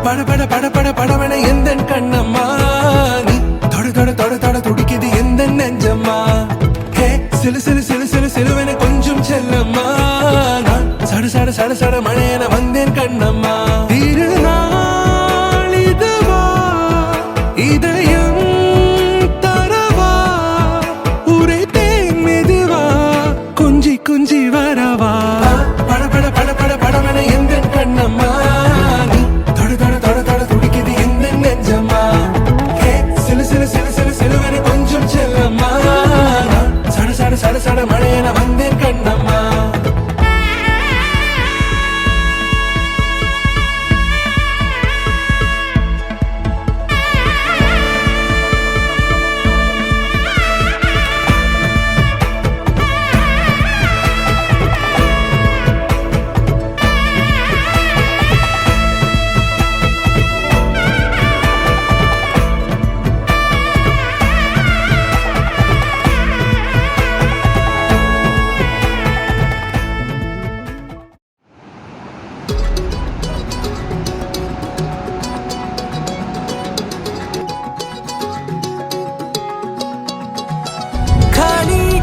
பட பட பட பட படவன எந்தன் கண்ணம்மா நீ தொட தொட தொட தொட துடிக்குது எந்தன் நெஞ்சம்மா ஹே சிலு சிலு சிலு சிலு சிலுவென கொஞ்சம் செல்லம்மா நான் சட சட சட சட மழையென வந்தேன் கண்ணம்மா திருநாள் இதுவா இதயம் தரவா உரைத்தேன் மெதுவா கொஞ்சி கொஞ்சி வரவா பட பட பட பட படவன எந்தன் கண்ணம்மா நீ தொட தொட தொட தொட துடிக்குது எந்தன் நெஞ்சம்மா ஹே சிலு சிலு சிலு சிலு சிலுவென கொஞ்சம் செல்லம்மா நான் சட சட சட சட மழையென வந்தேன் கண்ணம்மா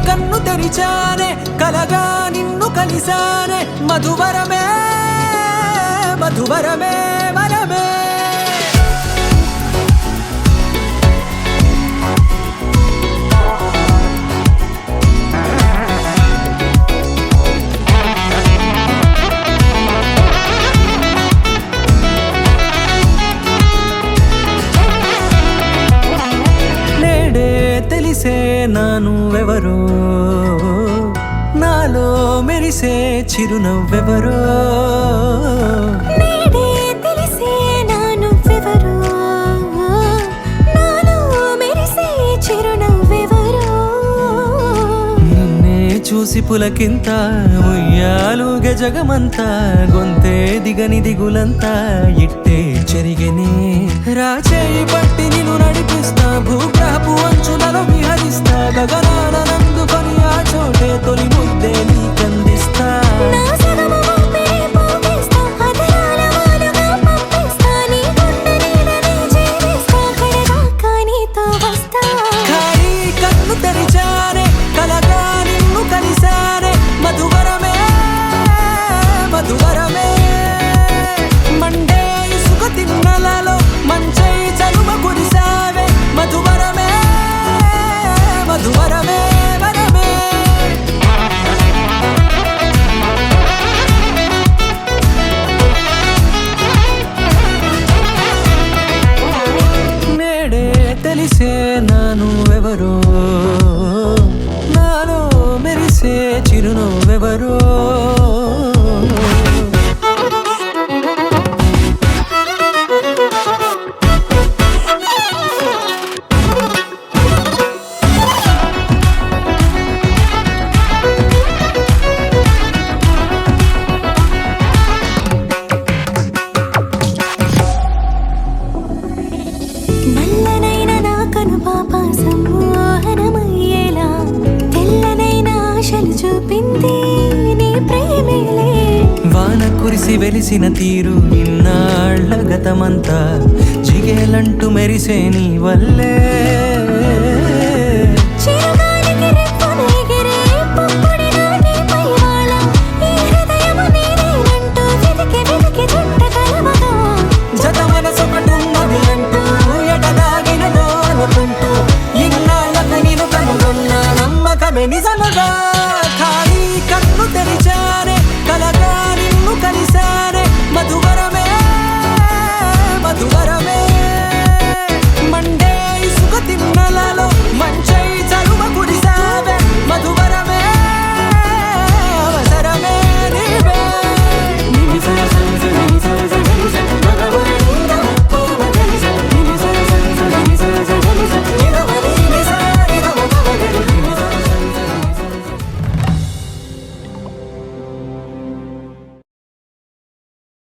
కన్ను తెరిచానే కలగా నిన్ను కలిసానే మధువరమే మధువరమే వరమే నేడే తెలిసే నానువెవరో నాలో మెరిసే చిరునవ్వెవరో నేడే తెలిసే నానువెవరో నాలో మెరిసే చిరునవ్వెవరో నిన్నే చూసి పులకింత ఉయ్యాలుగ జగమంతా గొంతే దిగని దిగులంతా ఇట్టే చెరిగెనే రాచేయి పట్టి నిన్ను నడిపిస్తా భూగ్రహపు అంచులలో విహరిస్తా గగనాన నందుకొని ఆ చోటే తొలి ముద్దే నీకందిస్తా నా సగము ఊపిరి పోగేస్తా అదరాల వాలుగా పంపిస్తా నీ గుండె నీడనే చేరేస్తా కడదాకా నీతో వస్తా ఖాళీ కన్ను తెరిచానే కలగా నిన్ను కలిసానే మధువరమే మధువరమే మండే ఇసుక తిన్నలలో మంచై చలువ కురిసావే మధువరమే మధువరమే వరమే నేడే తెలిసే నానువెవరో నాలో మెరిసే చిరునవ్వెవరో నల్లనైన నా కనుపాప సమ్మోహనమయ్యేలా తెల్లనైన ఆశలు చూపింది నీ ప్రేమేలే వాన కురిసి వెలిసిన తీరు ఇన్నాళ్ల గతమంతా జిగేలంటూ మెరిసే నీ వల్లే